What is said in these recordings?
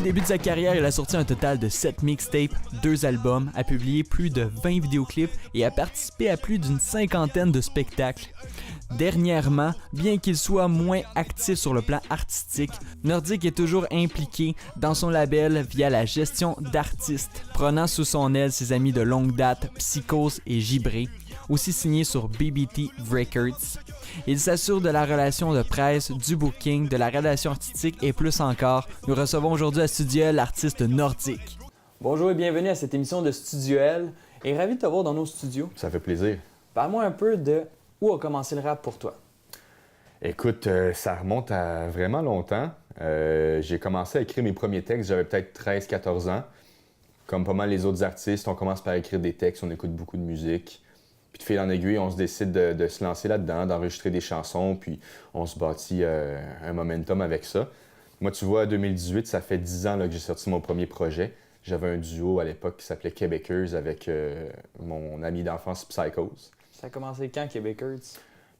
le début de sa carrière, il a sorti un total de 7 mixtapes, 2 albums, a publié plus de 20 vidéoclips et a participé à plus d'une cinquantaine de spectacles. Dernièrement, bien qu'il soit moins actif sur le plan artistique, Nordic est toujours impliqué dans son label via la gestion d'artistes, prenant sous son aile ses amis de longue date Psychose et Gibré, aussi signé sur BBT Records. Il s'assure de la relation de presse, du booking, de la relation artistique et plus encore. Nous recevons aujourd'hui à Studuel l'artiste Nordic. Bonjour et bienvenue à cette émission de Studuel et ravi de te voir dans nos studios. Ça fait plaisir. Parle-moi un peu de où a commencé le rap pour toi. Écoute, ça remonte à vraiment longtemps. J'ai commencé à écrire mes premiers textes, j'avais peut-être 13-14 ans. Comme pas mal les autres artistes, on commence par écrire des textes, on écoute beaucoup de musique. Puis de fil en aiguille, on se décide de se lancer là-dedans, d'enregistrer des chansons, puis on se bâtit un momentum avec ça. Moi, tu vois, en 2018, ça fait 10 ans là, que j'ai sorti mon premier projet. J'avais un duo à l'époque qui s'appelait Québécois avec mon ami d'enfance Psychose. Ça a commencé quand, Québécois?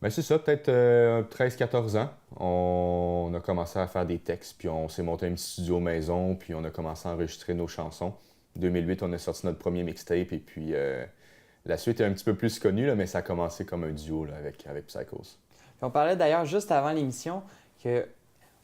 Ben c'est ça, peut-être 13-14 ans. On a commencé à faire des textes, puis on s'est monté un petit studio maison, puis on a commencé à enregistrer nos chansons. En 2008, on a sorti notre premier mixtape, et puis la suite est un petit peu plus connue, là, mais ça a commencé comme un duo là, avec Psychose. Puis on parlait d'ailleurs juste avant l'émission que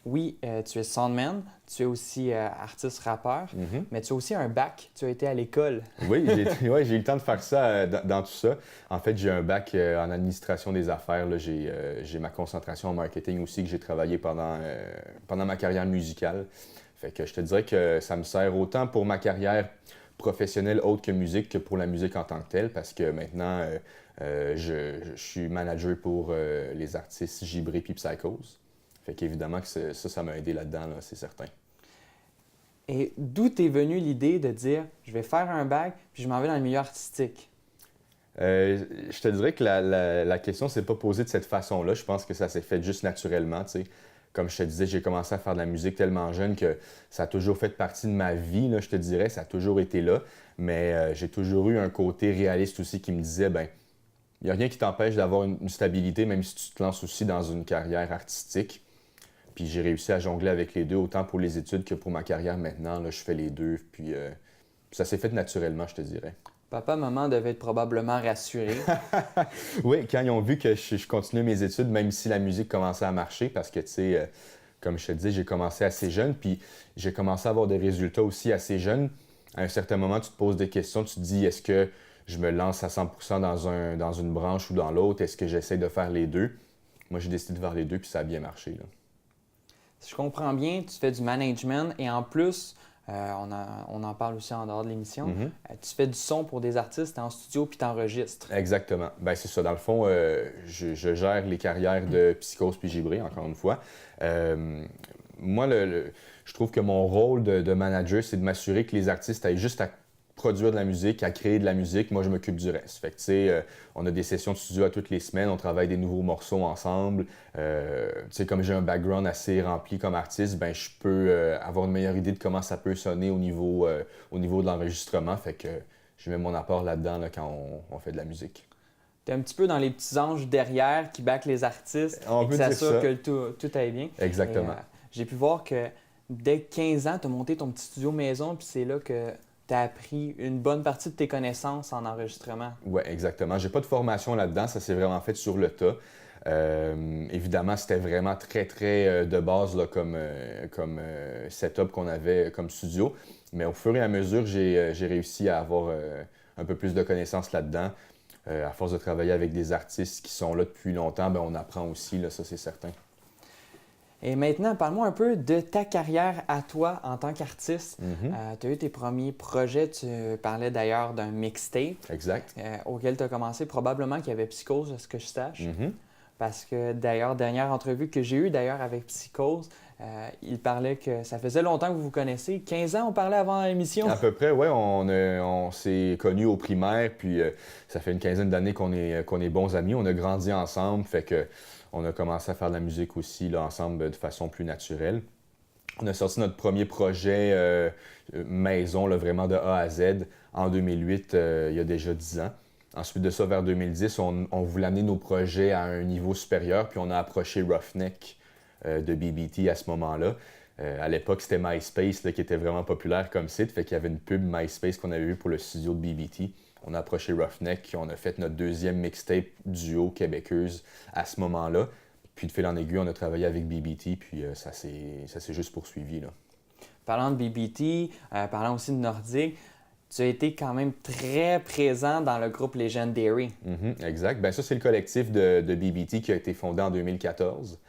oui, tu es soundman, tu es aussi artiste-rappeur, mais tu as aussi un bac, tu as été à l'école. Oui, j'ai eu le temps de faire ça dans tout ça. En fait, j'ai un bac en administration des affaires. Là, j'ai ma concentration en marketing aussi que j'ai travaillé pendant ma carrière musicale. Fait que je te dirais que ça me sert autant pour ma carrière professionnelle autre que musique que pour la musique en tant que telle, parce que maintenant, je suis manager pour les artistes Gibré puis Psychose. Fait qu'évidemment que ça m'a aidé là-dedans, là, c'est certain. Et d'où t'es venue l'idée de dire « je vais faire un bac puis je m'en vais dans le milieu artistique » ? Je te dirais que la question s'est pas posée de cette façon-là. Je pense que ça s'est fait juste naturellement, tu sais. Comme je te disais, j'ai commencé à faire de la musique tellement jeune que ça a toujours fait partie de ma vie, là, je te dirais. Ça a toujours été là. Mais j'ai toujours eu un côté réaliste aussi qui me disait, ben, il n'y a rien qui t'empêche d'avoir une stabilité, même si tu te lances aussi dans une carrière artistique. Puis j'ai réussi à jongler avec les deux, autant pour les études que pour ma carrière maintenant. Là, je fais les deux, puis ça s'est fait naturellement, je te dirais. Papa, maman devaient être probablement rassurés. Oui, quand ils ont vu que je continuais mes études, même si la musique commençait à marcher, parce que, tu sais, comme je te disais, j'ai commencé assez jeune, puis j'ai commencé à avoir des résultats aussi assez jeunes. À un certain moment, tu te poses des questions, tu te dis, est-ce que je me lance à 100% dans une branche ou dans l'autre? Est-ce que j'essaie de faire les deux? Moi, j'ai décidé de faire les deux, puis ça a bien marché, là. Si je comprends bien, tu fais du management et en plus, on en parle aussi en dehors de l'émission, tu fais du son pour des artistes, t'es en studio puis t'enregistres. Exactement. Ben c'est ça. Dans le fond, je gère les carrières de Psychose puis Gibré, encore une fois. Moi, je trouve que mon rôle de manager, c'est de m'assurer que les artistes aient juste à produire de la musique, à créer de la musique. Moi, je m'occupe du reste. Fait que, tu sais, on a des sessions de studio à toutes les semaines, on travaille des nouveaux morceaux ensemble. Tu sais, comme j'ai un background assez rempli comme artiste, ben je peux avoir une meilleure idée de comment ça peut sonner au niveau de l'enregistrement. Fait que je mets mon apport là-dedans là, quand on fait de la musique. T'es un petit peu dans les petits anges derrière qui backent les artistes et qui s'assurent que tout aille bien. Exactement. J'ai pu voir que dès 15 ans, tu as monté ton petit studio maison puis c'est là que tu as appris une bonne partie de tes connaissances en enregistrement. Oui, exactement. J'ai pas de formation là-dedans, ça s'est vraiment fait sur le tas. Évidemment, c'était vraiment très, très de base là, comme setup qu'on avait comme studio. Mais au fur et à mesure, j'ai réussi à avoir un peu plus de connaissances là-dedans. À force de travailler avec des artistes qui sont là depuis longtemps, ben, on apprend aussi, là, ça c'est certain. Et maintenant, parle-moi un peu de ta carrière à toi en tant qu'artiste. Tu as eu tes premiers projets, tu parlais d'ailleurs d'un mixtape. Exact. Auquel tu as commencé, probablement qu'il y avait Psychose, à ce que je sache. Parce que d'ailleurs, dernière entrevue que j'ai eue d'ailleurs avec Psychose, il parlait que ça faisait longtemps que vous vous connaissez. 15 ans, on parlait avant l'émission. À peu près, oui. On s'est connus au primaire, puis ça fait une quinzaine d'années qu'on est bons amis. On a grandi ensemble, fait que on a commencé à faire de la musique aussi là, ensemble de façon plus naturelle. On a sorti notre premier projet maison, là, vraiment de A à Z, en 2008, il y a déjà 10 ans. Ensuite de ça, vers 2010, on voulait amener nos projets à un niveau supérieur, puis on a approché Roughneck de BBT à ce moment-là. À l'époque, c'était MySpace là, qui était vraiment populaire comme site. Fait qu'il y avait une pub MySpace qu'on avait vue pour le studio de BBT. On a approché Roughneck, on a fait notre deuxième mixtape duo québécoise à ce moment-là. Puis de fil en aiguille, on a travaillé avec BBT, puis ça s'est juste poursuivi, là. Parlant de BBT, parlant aussi de Nordique, tu as été quand même très présent dans le groupe Legendary. Exact. Ben ça, c'est le collectif de BBT qui a été fondé en 2014.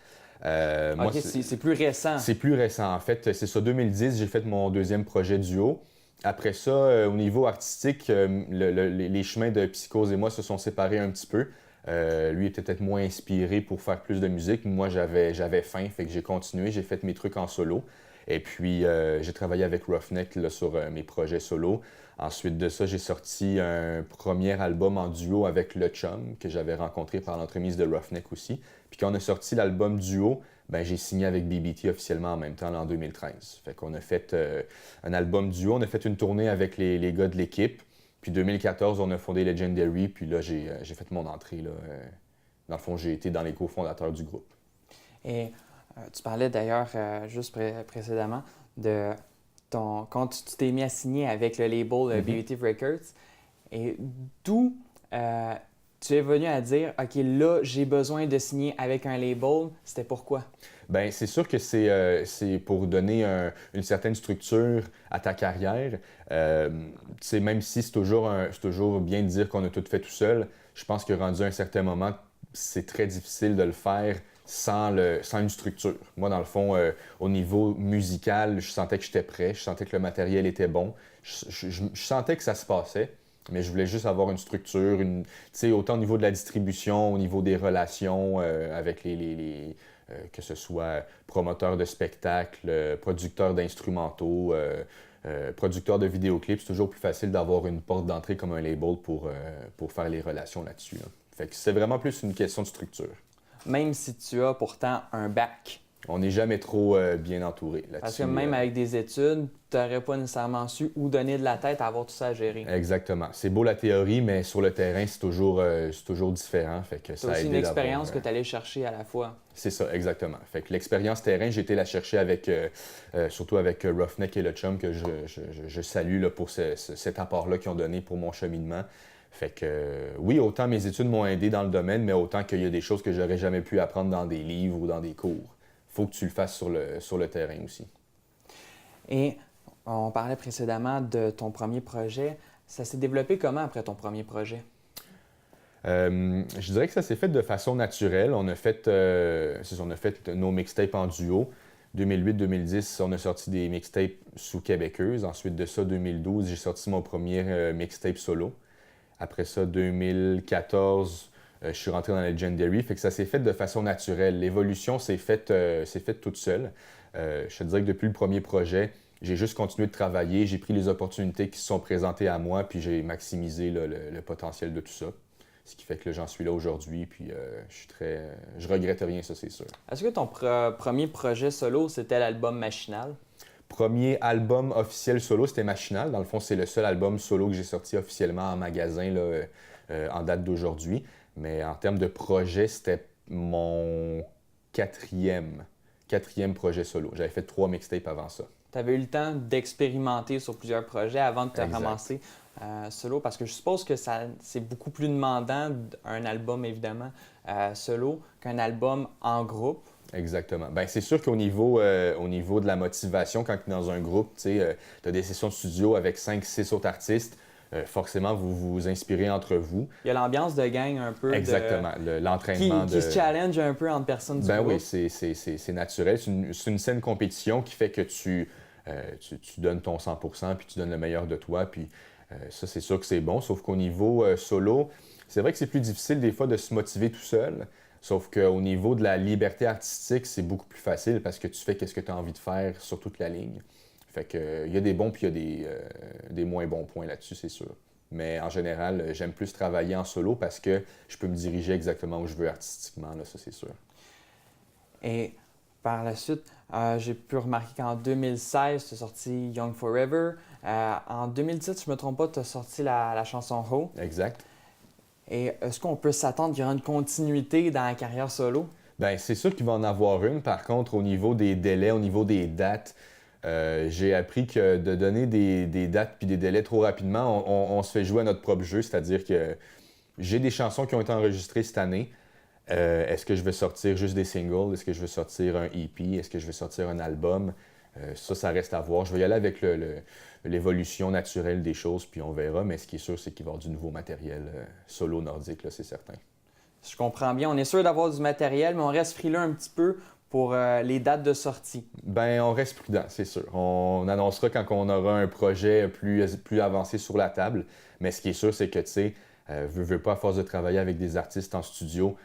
OK, c'est plus récent. C'est plus récent. En fait, c'est ça, 2010, j'ai fait mon deuxième projet duo. Après ça, au niveau artistique, les chemins de Psychose et moi se sont séparés un petit peu. Lui était peut-être moins inspiré pour faire plus de musique. Moi, j'avais faim, fait que j'ai continué, j'ai fait mes trucs en solo. Et puis, j'ai travaillé avec Roughneck là, sur mes projets solo. Ensuite de ça, j'ai sorti un premier album en duo avec Le Chum, que j'avais rencontré par l'entremise de Roughneck aussi. Puis quand on a sorti l'album duo, ben, j'ai signé avec BBT officiellement en même temps là, en 2013. Fait qu'on a fait un album duo, on a fait une tournée avec les gars de l'équipe. Puis 2014, on a fondé Legendary, puis là, j'ai fait mon entrée. Là, dans le fond, j'ai été dans les cofondateurs du groupe. Et tu parlais d'ailleurs, juste précédemment, de quand tu t'es mis à signer avec le label BBT Records. Et d'où tu es venu à dire, OK, là, j'ai besoin de signer avec un label. C'était pourquoi? Bien, c'est sûr que c'est pour donner une certaine structure à ta carrière. Même si c'est toujours bien de dire qu'on a tout fait tout seul, je pense que rendu à un certain moment, c'est très difficile de le faire sans une structure. Moi, dans le fond, au niveau musical, je sentais que j'étais prêt, je sentais que le matériel était bon, je sentais que ça se passait. Mais je voulais juste avoir une structure, autant au niveau de la distribution, au niveau des relations avec que ce soit promoteurs de spectacles, producteurs d'instrumentaux, producteurs de vidéoclips. C'est toujours plus facile d'avoir une porte d'entrée comme un label pour faire les relations là-dessus. Là. Fait que c'est vraiment plus une question de structure. Même si tu as pourtant un bac. On n'est jamais trop bien entouré là-dessus. Parce que même avec des études, tu n'aurais pas nécessairement su où donner de la tête à avoir tout ça à gérer. Exactement. C'est beau la théorie, mais sur le terrain, c'est toujours différent. Fait que c'est aussi une expérience que tu allais chercher à la fois. C'est ça, exactement. Fait que l'expérience terrain, j'ai été la chercher surtout avec Roughneck et Le Chum, que je salue là, pour cet apport-là qu'ils ont donné pour mon cheminement. Fait que oui, autant mes études m'ont aidé dans le domaine, mais autant qu'il y a des choses que j'aurais jamais pu apprendre dans des livres ou dans des cours. Faut que tu le fasses sur le terrain aussi. Et on parlait précédemment de ton premier projet. Ça s'est développé comment après ton premier projet? Je dirais que ça s'est fait de façon naturelle. On a fait nos mixtapes en duo. 2008-2010, on a sorti des mixtapes sous québécoise. Ensuite de ça, 2012, j'ai sorti mon premier mixtape solo. Après ça, 2014, je suis rentré dans la Legendary. Fait que ça s'est fait de façon naturelle. L'évolution s'est faite toute seule. Je te dirais que depuis le premier projet, j'ai juste continué de travailler. J'ai pris les opportunités qui se sont présentées à moi, puis j'ai maximisé le potentiel de tout ça. Ce qui fait que j'en suis là aujourd'hui, puis je regrette rien, ça c'est sûr. Est-ce que ton premier projet solo, c'était l'album Machinal? Premier album officiel solo, c'était Machinal. Dans le fond, c'est le seul album solo que j'ai sorti officiellement en magasin là, en date d'aujourd'hui. Mais en termes de projet, c'était mon quatrième projet solo. J'avais fait 3 mixtapes avant ça. Tu avais eu le temps d'expérimenter sur plusieurs projets avant de te Exact. ramasser solo, parce que je suppose que c'est beaucoup plus demandant un album, évidemment, solo qu'un album en groupe. Exactement. Ben, c'est sûr qu'au niveau de la motivation, quand tu es dans un groupe, tu as des sessions de studio avec 5-6 autres artistes, forcément, vous vous inspirez entre vous. Il y a l'ambiance de gang un peu. Exactement. L'entraînement qui se challenge un peu entre personnes du groupe. Oui, c'est naturel. C'est une saine compétition qui fait que tu donnes ton 100% puis tu donnes le meilleur de toi. Puis ça, c'est sûr que c'est bon. Sauf qu'au niveau solo, c'est vrai que c'est plus difficile des fois de se motiver tout seul. Sauf qu'au niveau de la liberté artistique, c'est beaucoup plus facile parce que tu fais ce que tu as envie de faire sur toute la ligne. Fait que il y a des bons puis il y a des moins bons points là-dessus, c'est sûr. Mais en général, j'aime plus travailler en solo parce que je peux me diriger exactement où je veux artistiquement, là, ça c'est sûr. Et par la suite, j'ai pu remarquer qu'en 2016, tu as sorti Young Forever. En 2017, si je ne me trompe pas, tu as sorti la chanson Ho. Exact. Et est-ce qu'on peut s'attendre qu'il y aura une continuité dans la carrière solo? Ben, c'est sûr qu'il va en avoir une. Par contre, au niveau des délais, au niveau des dates, j'ai appris que de donner des dates puis des délais trop rapidement, on se fait jouer à notre propre jeu. C'est-à-dire que j'ai des chansons qui ont été enregistrées cette année. Est-ce que je vais sortir juste des singles? Est-ce que je vais sortir un EP? Est-ce que je vais sortir un album? Ça reste à voir. Je vais y aller avec l'évolution naturelle des choses, puis on verra. Mais ce qui est sûr, c'est qu'il va y avoir du nouveau matériel solo nordique, là, c'est certain. Je comprends bien. On est sûr d'avoir du matériel, mais on reste frileux un petit peu pour les dates de sortie. Ben, on reste prudent, c'est sûr. On annoncera quand on aura un projet plus avancé sur la table. Mais ce qui est sûr, c'est que, tu sais, veux pas, à force de travailler avec des artistes en studio,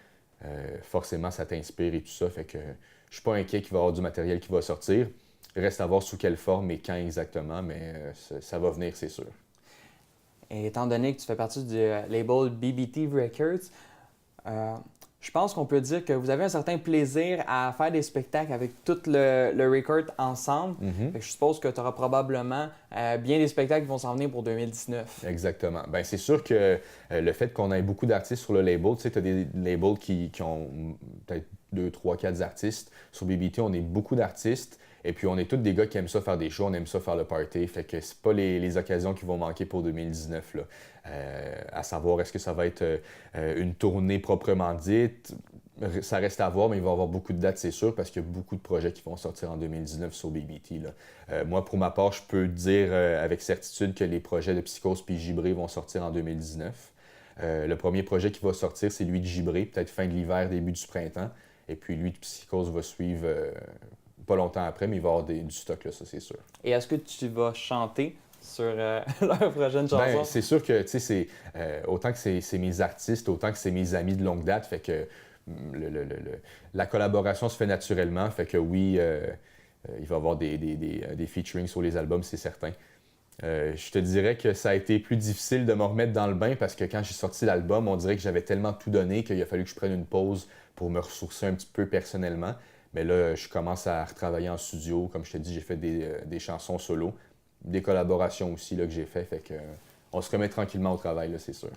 forcément, ça t'inspire et tout ça. Fait que je suis pas inquiet qu'il va y avoir du matériel qui va sortir. Reste à voir sous quelle forme et quand exactement, mais ça va venir, c'est sûr. Et étant donné que tu fais partie du label BBT Records, je pense qu'on peut dire que vous avez un certain plaisir à faire des spectacles avec tout le record ensemble. Fait que je suppose que tu auras probablement bien des spectacles qui vont s'en venir pour 2019. Exactement. Ben, c'est sûr que le fait qu'on ait beaucoup d'artistes sur le label, tu sais, tu as des labels qui ont peut-être 2, 3, 4 artistes. Sur BBT, on est beaucoup d'artistes. Et puis, on est tous des gars qui aiment ça faire des shows, on aime ça faire le party. Fait que c'est pas les occasions qui vont manquer pour 2019, là. À savoir, est-ce que ça va être une tournée proprement dite? Ça reste à voir, mais il va y avoir beaucoup de dates, c'est sûr, parce qu'il y a beaucoup de projets qui vont sortir en 2019 sur BBT, là. Moi, pour ma part, je peux dire avec certitude que les projets de Psychose puis Gibré vont sortir en 2019. Le premier projet qui va sortir, c'est lui de Gibré, peut-être fin de l'hiver, début du printemps. Et puis lui de Psychose va suivre pas longtemps après, mais il va y avoir du stock, là, ça, c'est sûr. Et est-ce que tu vas chanter sur leur prochaine chanson? Ben, c'est sûr que, tu sais, autant que c'est mes artistes, autant que c'est mes amis de longue date, fait que la collaboration se fait naturellement, fait que oui, il va y avoir des featuring sur les albums, c'est certain. Je te dirais que ça a été plus difficile de me remettre dans le bain parce que quand j'ai sorti l'album, on dirait que j'avais tellement tout donné qu'il a fallu que je prenne une pause pour me ressourcer un petit peu personnellement. Mais là, je commence à retravailler en studio. Comme je te dis, j'ai fait des chansons solo, des collaborations aussi là, que j'ai fait que on se remet tranquillement au travail, là, c'est sûr.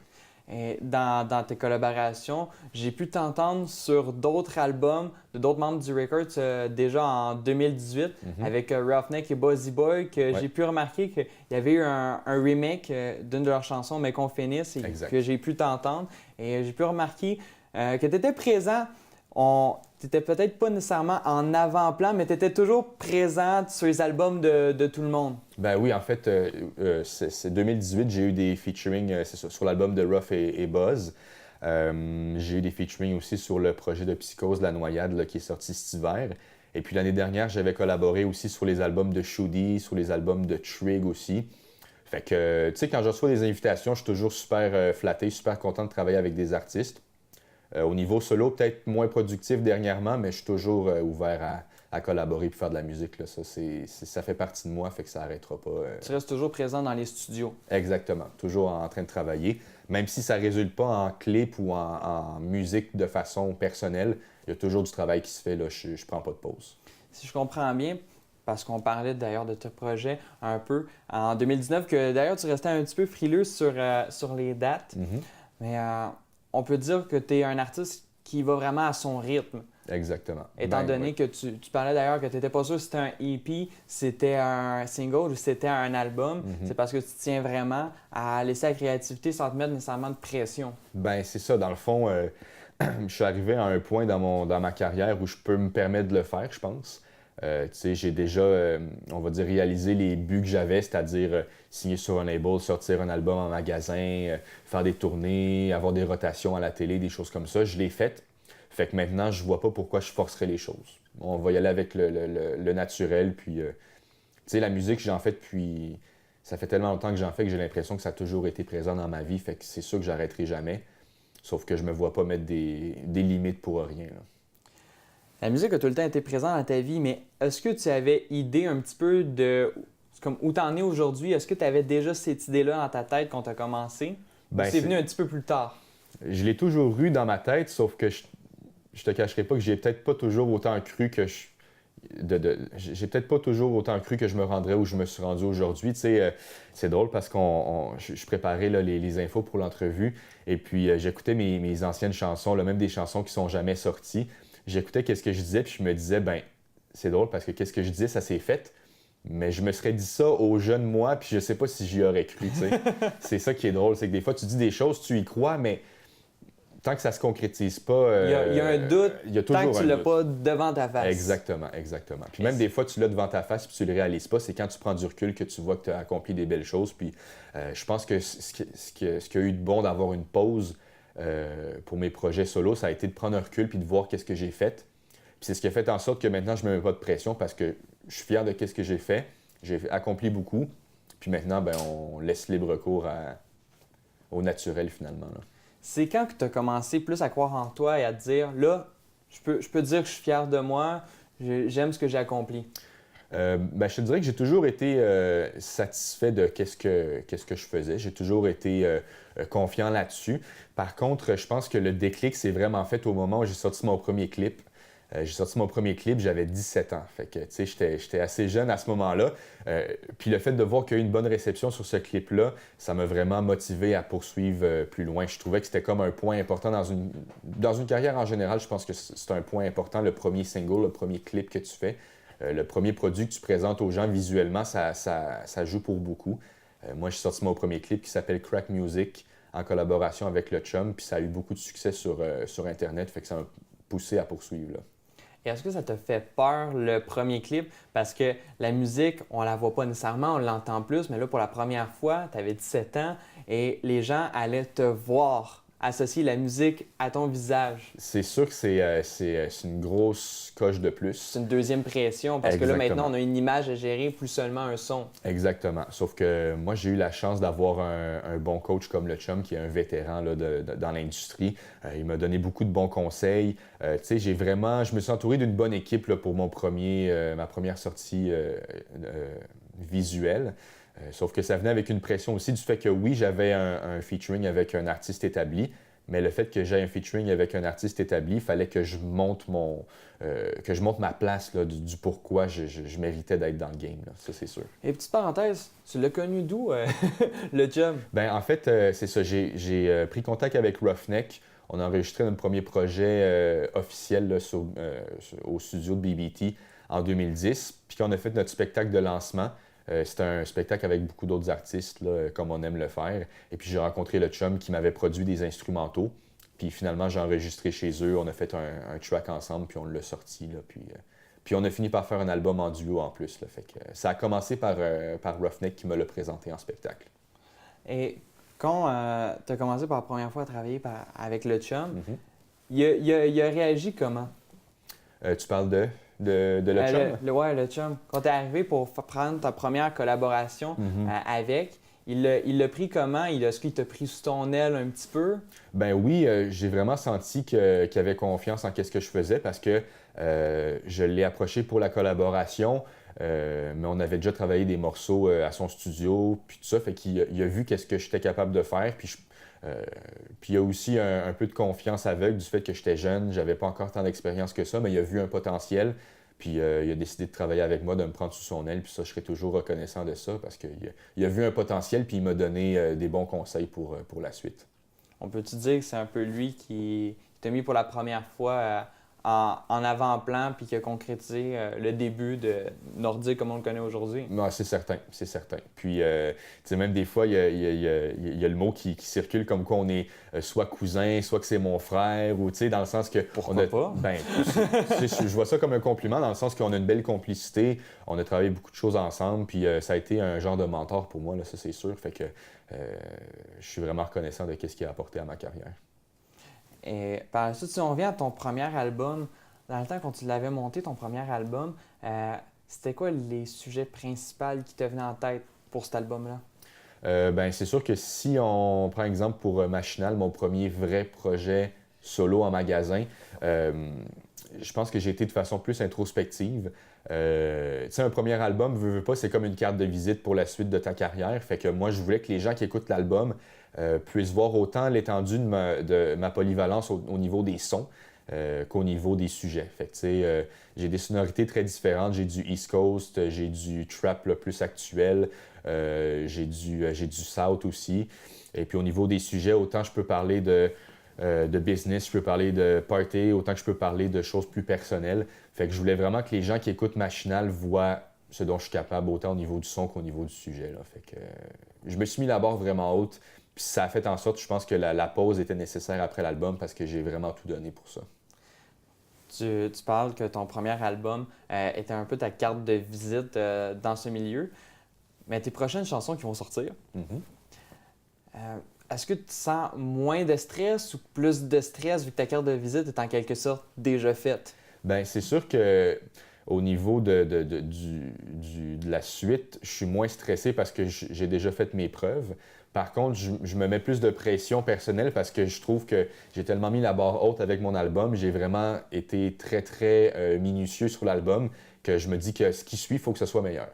Et dans tes collaborations, j'ai pu t'entendre sur d'autres albums de d'autres membres du Records déjà en 2018 avec Roughneck et Buzzy Boy que j'ai pu remarquer qu'il y avait eu un remake d'une de leurs chansons, Mais qu'on finisse, et que j'ai pu t'entendre. Et j'ai pu remarquer que tu étais présent. Tu n'étais peut-être pas nécessairement en avant-plan, mais tu étais toujours présent sur les albums de tout le monde. Ben oui, en fait, c'est 2018, j'ai eu des featuring sur l'album de Ruff et Buzz. J'ai eu des featuring aussi sur le projet de Psychose, La Noyade, là, qui est sorti cet hiver. Et puis l'année dernière, j'avais collaboré aussi sur les albums de Shoody, sur les albums de Trig aussi. Fait que, tu sais, quand je reçois des invitations, je suis toujours super flatté, super content de travailler avec des artistes. Au niveau solo, peut-être moins productif dernièrement, mais je suis toujours ouvert à collaborer et faire de la musique, là. Ça fait partie de moi, fait que ça n'arrêtera pas. Tu restes toujours présent dans les studios. Exactement, toujours en train de travailler. Même si ça ne résulte pas en clip ou en musique de façon personnelle, il y a toujours du travail qui se fait, là. Je ne prends pas de pause. Si je comprends bien, parce qu'on parlait d'ailleurs de ton projet un peu en 2019, que d'ailleurs tu restais un petit peu frileux sur les dates, mais on peut dire que tu es un artiste qui va vraiment à son rythme. Exactement. Étant donné que tu parlais d'ailleurs que tu n'étais pas sûr si c'était un EP, c'était un single ou c'était un album, c'est parce que tu tiens vraiment à laisser la créativité sans te mettre nécessairement de pression. Ben c'est ça. Dans le fond, je suis arrivé à un point dans ma carrière où je peux me permettre de le faire, je pense. Tu sais, j'ai déjà, on va dire, réalisé les buts que j'avais, c'est-à-dire signer sur un label, sortir un album en magasin, faire des tournées, avoir des rotations à la télé, des choses comme ça. Je l'ai fait. Fait que maintenant, je vois pas pourquoi je forcerais les choses. On va y aller avec le naturel. Puis, tu sais, la musique, j'en fais depuis... Ça fait tellement longtemps que j'en fais que j'ai l'impression que ça a toujours été présent dans ma vie. Fait que c'est sûr que j'arrêterai jamais. Sauf que je me vois pas mettre des limites pour rien, là. La musique a tout le temps été présente dans ta vie, mais est-ce que tu avais idée un petit peu de comme où tu en es aujourd'hui? Est-ce que tu avais déjà cette idée-là dans ta tête quand tu as commencé? Ou c'est venu un petit peu plus tard? Je l'ai toujours eu dans ma tête, sauf que je te cacherai pas que j'ai peut-être pas toujours autant cru que j'ai peut-être pas toujours autant cru que je me rendrais où je me suis rendu aujourd'hui. Tu sais, c'est drôle parce que je préparais là, les infos pour l'entrevue et puis j'écoutais mes anciennes chansons, là, même des chansons qui sont jamais sorties. j'écoutais qu'est-ce que je disais, puis je me disais, ben, c'est drôle parce que qu'est-ce que je disais, ça s'est fait. Mais je me serais dit ça au jeune moi, puis je sais pas si j'y aurais cru, tu sais. C'est ça qui est drôle, c'est que des fois, tu dis des choses, tu y crois, mais tant que ça se concrétise pas... il y a un doute, il y a toujours tant que tu un l'as doute. pas devant ta face. Exactement. Puis même des fois, tu l'as devant ta face puis tu le réalises pas. C'est quand tu prends du recul que tu vois que tu as accompli des belles choses. Puis je pense que ce qui a eu de bon d'avoir une pause pour mes projets solo, ça a été de prendre un recul puis de voir qu'est-ce que j'ai fait. Puis c'est ce qui a fait en sorte que maintenant, je me mets pas de pression parce que je suis fier de qu'est-ce que j'ai fait. J'ai accompli beaucoup. Puis maintenant, ben, on laisse libre cours au naturel finalement, là. C'est quand que tu as commencé plus à croire en toi et à te dire, là, je peux dire que je suis fier de moi, j'aime ce que j'ai accompli? Ben, je te dirais que j'ai toujours été satisfait de qu'est-ce que je faisais. J'ai toujours été confiant là-dessus. Par contre, je pense que le déclic s'est vraiment fait au moment où j'ai sorti mon premier clip. J'avais 17 ans. Fait que, tu sais, j'étais assez jeune à ce moment-là. Puis le fait de voir qu'il y a eu une bonne réception sur ce clip-là, ça m'a vraiment motivé à poursuivre plus loin. Je trouvais que c'était comme un point important dans une carrière en général. Je pense que c'est un point important, le premier single, le premier clip que tu fais. Le premier produit que tu présentes aux gens visuellement, ça joue pour beaucoup. Moi, j'ai sorti mon premier clip qui s'appelle Crack Music en collaboration avec le Chum, puis ça a eu beaucoup de succès sur Internet, fait que ça m'a poussé à poursuivre, là. Et est-ce que ça t'a fait peur, le premier clip? Parce que la musique, on la voit pas nécessairement, on l'entend plus, mais là, pour la première fois, tu avais 17 ans et les gens allaient te voir associer la musique à ton visage. C'est sûr que c'est une grosse coche de plus. C'est une deuxième pression parce que là, maintenant, on a une image à gérer, plus seulement un son. Exactement. Sauf que moi, j'ai eu la chance d'avoir un bon coach comme le Chum, qui est un vétéran là, dans l'industrie. Il m'a donné beaucoup de bons conseils. Tu sais, je me suis entouré d'une bonne équipe là, pour ma première sortie visuelle. Sauf que ça venait avec une pression aussi du fait que oui, j'avais un featuring avec un artiste établi, mais le fait que j'ai un featuring avec un artiste établi, il fallait que je monte ma place là, du pourquoi je méritais d'être dans le game, là. Ça, c'est sûr. Et petite parenthèse, tu l'as connu d'où, le Chum? Ben en fait, c'est ça. J'ai pris contact avec Roughneck. On a enregistré notre premier projet officiel là, au studio de BBT en 2010. Puis quand on a fait notre spectacle de lancement, c'était un spectacle avec beaucoup d'autres artistes, là, comme on aime le faire. Et puis j'ai rencontré le Chum qui m'avait produit des instrumentaux. Puis finalement, j'ai enregistré chez eux. On a fait un track ensemble, puis on l'a sorti. Là, puis on a fini par faire un album en duo en plus. Là, fait que, ça a commencé par Roughneck qui me l'a présenté en spectacle. Et quand tu as commencé pour la première fois à travailler avec le Chum, Mm-hmm. il a réagi comment? Tu parles de le Chum? Le Chum. Quand tu es arrivé pour prendre ta première collaboration avec, il l'a pris comment? Est-ce qu'il t'a pris sous ton aile un petit peu? Ben oui, j'ai vraiment senti qu'il avait confiance en ce que je faisais parce que je l'ai approché pour la collaboration, mais on avait déjà travaillé des morceaux à son studio, puis tout ça, fait qu'il a vu qu'est-ce que j'étais capable de faire, puis il y a aussi un peu de confiance aveugle du fait que j'étais jeune, j'avais pas encore tant d'expérience que ça, mais il a vu un potentiel, puis il a décidé de travailler avec moi, de me prendre sous son aile, puis ça, je serai toujours reconnaissant de ça parce qu'il a vu un potentiel, puis il m'a donné des bons conseils pour la suite. On peut-tu dire que c'est un peu lui qui t'a mis pour la première fois en avant-plan puis qui a concrétisé le début de Nordique comme on le connaît aujourd'hui? Non, c'est certain, c'est certain. Puis, tu sais, même des fois, il y a le mot qui circule comme quoi on est soit cousin, soit que c'est mon frère, ou tu sais, dans le sens que... Pourquoi pas? Ben, je vois ça comme un compliment, dans le sens qu'on a une belle complicité, on a travaillé beaucoup de choses ensemble, puis ça a été un genre de mentor pour moi, là, ça c'est sûr. Fait que je suis vraiment reconnaissant de ce qu'il a apporté à ma carrière. Et par la suite, si on revient à ton premier album, dans le temps quand tu l'avais monté, ton premier album, c'était quoi les sujets principaux qui te venaient en tête pour cet album-là? Ben, c'est sûr que si on prend exemple pour Machinal, mon premier vrai projet solo en magasin, je pense que j'ai été de façon plus introspective. Tu sais, un premier album, veux pas, c'est comme une carte de visite pour la suite de ta carrière. Fait que moi, je voulais que les gens qui écoutent l'album puissent voir autant l'étendue de ma polyvalence au niveau des sons qu'au niveau des sujets. Fait que, tu sais, j'ai des sonorités très différentes. J'ai du East Coast, j'ai du trap le plus actuel, j'ai du South aussi. Et puis au niveau des sujets, autant je peux parler de business, je peux parler de party, autant que je peux parler de choses plus personnelles. Fait que je voulais vraiment que les gens qui écoutent Machinal voient ce dont je suis capable, autant au niveau du son qu'au niveau du sujet, là. Fait que je me suis mis la barre vraiment haute, puis ça a fait en sorte, je pense que la pause était nécessaire après l'album parce que j'ai vraiment tout donné pour ça. Tu parles que ton premier album était un peu ta carte de visite dans ce milieu, mais tes prochaines chansons qui vont sortir, est-ce que tu sens moins de stress ou plus de stress vu que ta carte de visite est en quelque sorte déjà faite? Bien, c'est sûr que au niveau de la suite, je suis moins stressé parce que j'ai déjà fait mes preuves. Par contre, je me mets plus de pression personnelle parce que je trouve que j'ai tellement mis la barre haute avec mon album. J'ai vraiment été très, très minutieux sur l'album que je me dis que ce qui suit, il faut que ce soit meilleur.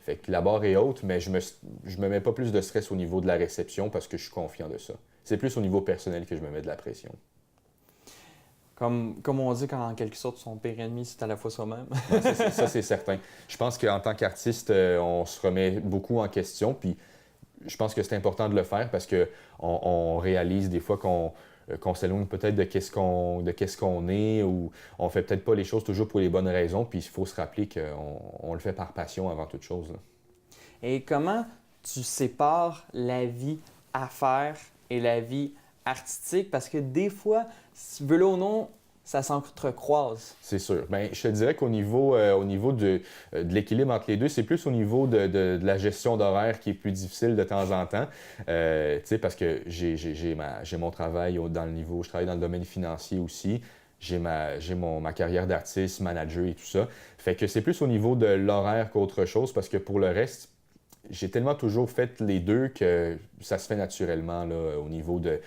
Fait que la barre est haute, mais je me mets pas plus de stress au niveau de la réception parce que je suis confiant de ça. C'est plus au niveau personnel que je me mets de la pression. Comme on dit qu'en quelque sorte, son pire ennemi, c'est à la fois soi-même. Ouais, ça, c'est certain. Je pense qu'en tant qu'artiste, on se remet beaucoup en question. Puis je pense que c'est important de le faire parce qu'on réalise des fois qu'on s'éloigne peut-être de qu'est-ce qu'on est ou on fait peut-être pas les choses toujours pour les bonnes raisons. Puis il faut se rappeler qu'on le fait par passion avant toute chose, là. Et comment tu sépares la vie affaires et la vie artistique? Parce que des fois, veux-le ou non, ça s'entrecroise. C'est sûr. Bien, je te dirais qu'au niveau, de l'équilibre entre les deux, c'est plus au niveau de la gestion d'horaire qui est plus difficile de temps en temps. Tu sais, parce que j'ai mon travail dans le niveau, je travaille dans le domaine financier aussi. J'ai ma carrière d'artiste, manager et tout ça. Fait que c'est plus au niveau de l'horaire qu'autre chose parce que pour le reste, j'ai tellement toujours fait les deux que ça se fait naturellement là, au niveau de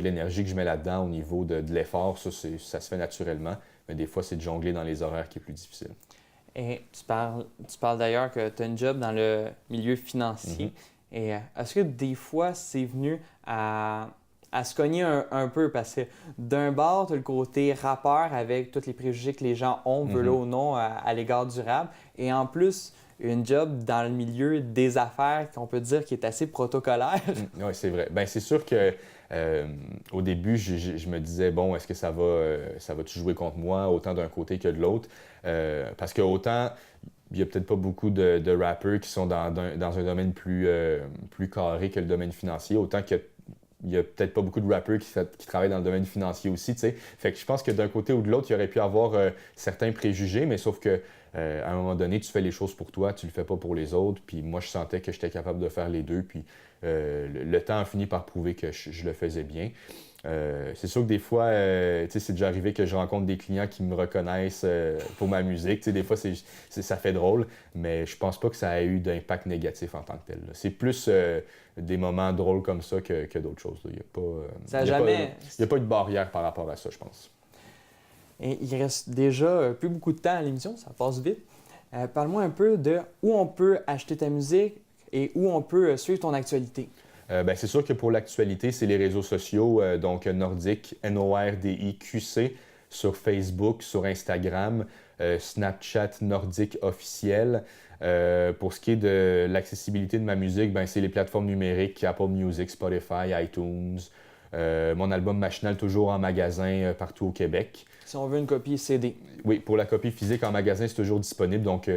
l'énergie que je mets là-dedans, au niveau de l'effort, ça se fait naturellement. Mais des fois, c'est de jongler dans les horaires qui est plus difficile. Et tu parles d'ailleurs que tu as une job dans le milieu financier. Et est-ce que des fois, c'est venu à se cogner un peu? Parce que d'un bord, tu as le côté rappeur avec tous les préjugés que les gens ont, veulent ou non, à l'égard du rap. Et en plus, une job dans le milieu des affaires qu'on peut dire qui est assez protocolaire. Oui, c'est vrai. Bien, c'est sûr que au début, je me disais, bon, est-ce que ça va-tu jouer contre moi autant d'un côté que de l'autre? Parce que autant, il n'y a peut-être pas beaucoup de rappeurs qui sont dans un domaine plus carré que le domaine financier, autant qu'il y a peut-être pas beaucoup de rappeurs qui travaillent dans le domaine financier aussi, tu sais. Fait que je pense que d'un côté ou de l'autre, il y aurait pu avoir certains préjugés, mais sauf que à un moment donné, tu fais les choses pour toi, tu le fais pas pour les autres. Puis moi, je sentais que j'étais capable de faire les deux. Puis le temps a fini par prouver que je le faisais bien. C'est sûr que des fois, c'est déjà arrivé que je rencontre des clients qui me reconnaissent pour ma musique. Des fois, ça fait drôle, mais je pense pas que ça a eu d'impact négatif en tant que tel, là. C'est plus des moments drôles comme ça que d'autres choses, là. Il n'y a pas eu de barrière par rapport à ça, je pense. Et il reste déjà plus beaucoup de temps à l'émission, ça passe vite. Parle-moi un peu de où on peut acheter ta musique et où on peut suivre ton actualité. Ben, c'est sûr que pour l'actualité, c'est les réseaux sociaux, donc Nordic, NORDIQC, sur Facebook, sur Instagram, Snapchat Nordic officiel. Pour ce qui est de l'accessibilité de ma musique, ben, c'est les plateformes numériques, Apple Music, Spotify, iTunes. Mon album Machinal toujours en magasin partout au Québec. Si on veut une copie CD. Oui, pour la copie physique en magasin, c'est toujours disponible. Donc,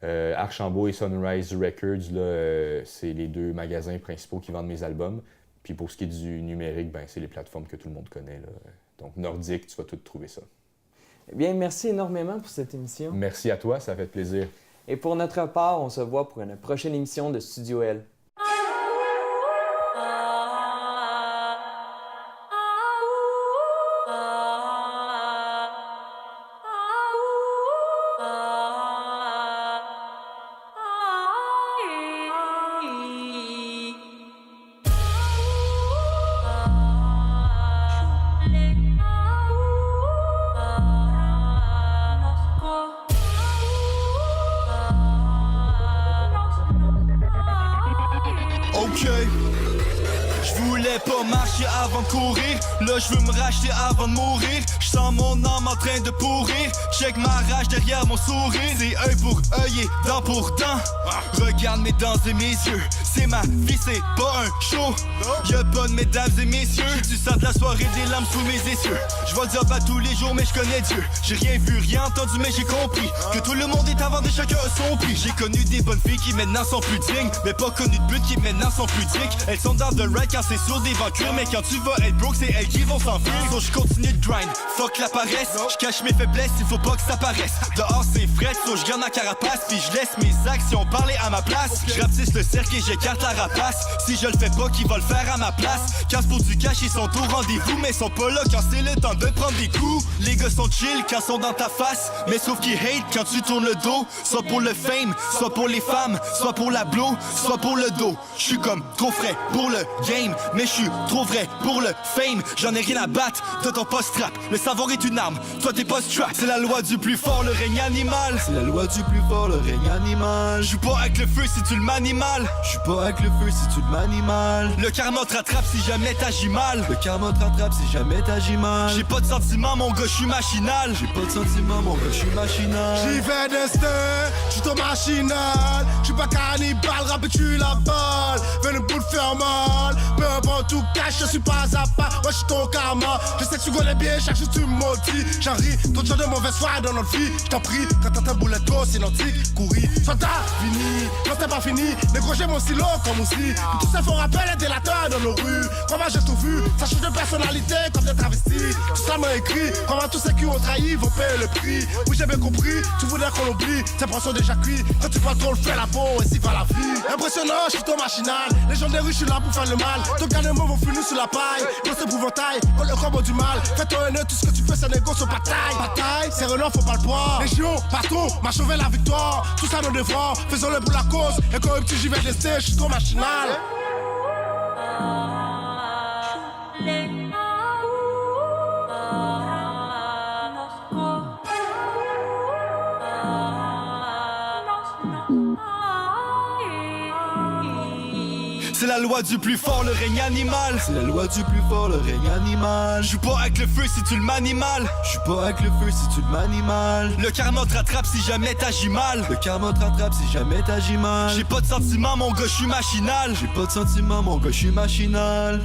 Archambault et Sunrise Records, là, c'est les deux magasins principaux qui vendent mes albums. Puis pour ce qui est du numérique, ben, c'est les plateformes que tout le monde connaît, là. Donc, Nordic, tu vas tout trouver ça. Eh bien, merci énormément pour cette émission. Merci à toi, ça fait plaisir. Et pour notre part, on se voit pour une prochaine émission de Studio L. lâcher avant de courir. Là je veux me racheter avant de mourir. Je sens mon âme en train de pourrir. Check ma rage derrière mon sourire. C'est œil pour œil et dent pour dent. Regarde mes dents et mes yeux. C'est ma vie, c'est pas un show. Y'a pas de mesdames et messieurs. Tu sens de la soirée, des larmes sous mes essieux. Je vois le job à tous les jours mais je connais Dieu. J'ai rien vu, rien entendu mais j'ai compris que tout le monde est avant de chacun a son prix. J'ai connu des bonnes filles qui maintenant sont plus dignes, mais pas connu de but qui maintenant sont pudiques. Elles sont dans le ride quand c'est sur des ventures, mais quand tu vas être broke c'est elles qui vont s'enfuir. So je continue de grind, fuck la paresse. Je cache mes faiblesses, il faut pas que ça paraisse. Dehors c'est fret, so je garde ma carapace. Puis je laisse mes actions parler à ma place. Je rapetisse le cercle et j'écarte la rapace. Si je le fais pas, qui va le faire à ma place? Quand c'est pour du cash, ils sont au rendez-vous, mais sont pas là quand c'est le temps de prendre des coups. Les gars sont chill quand sont dans ta face, mais sauf qu'ils hate quand tu tournes le dos. Soit pour le fame, soit pour les femmes, soit pour la blow, soit pour le dos. J'suis comme trop frais pour le game, mais j'suis trop vrai pour le fame. J'en ai rien à battre de ton post-trap. Le savoir est une arme, toi t'es post-trap. C'est la loi du plus fort, le règne animal. C'est la loi du plus fort, le règne animal. J'joue pas avec le feu si tu le manies mal. J'joue pas avec le feu si tu le manies mal. Le karma te rattrape si jamais t'agis mal. Le karma te rattrape si jamais t'agis mal. J'ai pas de sentiments mon gars, j'suis machinal. J'ai pas de sentiments mon gars, j'suis machinal. J'y vais destin, j'suis ton machinal. J'suis pas cannibale, rap et tu la balle. Venu pour le faire mal. Peu importe tout cache, je suis pas à part. Ouais, j'suis ton karma. Je sais que tu connais bien, chaque jour tu me maudis. J'arrive, ton genre de mauvaise foi dans notre vie. J't'en prie, quand t'as ta boulette go, c'est nantique. Courir, soit t'as fini. Quand t'es pas fini, négocier mon stylo comme aussi. Tout ça faut rappeler les délateurs dans nos rues. Comment j'ai tout vu, ça change de personnalité comme des travestis. Tout ça m'a écrit, comment tous ceux qui ont trahi vont payer le prix. Oui, j'ai bien compris, tu voudrais qu'on l'oublie. Ces poissons déjà cuits, quand tu vois trop le fait la peau, ainsi va la vie. Impressionnant, je suis ton machinal. Les gens des rues, je suis là pour faire le mal. Ton garnement vont finir sous la paille. Dans ce épouvantail, quand le combat du mal. Fais-toi un tout ce que tu fais, c'est négoce au bataille. Bataille, c'est Renan, faut pas le boire. Légion, partout, marche vers la victoire. Tout ça nos devoirs, faisons-le pour la cause. Et quand un petit j'y vais rester, je suis ton machinal. C'est la loi du plus fort, le règne animal. C'est la loi du plus fort, le règne animal. J'joue pas avec le feu si tu le manies mal. J'joue pas avec le feu si tu le manies mal. Le karma te rattrape si jamais t'agis mal. Le karma te rattrape si jamais t'agis mal. J'ai pas de sentiments mon gars, j'suis machinal. J'ai pas de sentiments mon gars, j'suis machinal.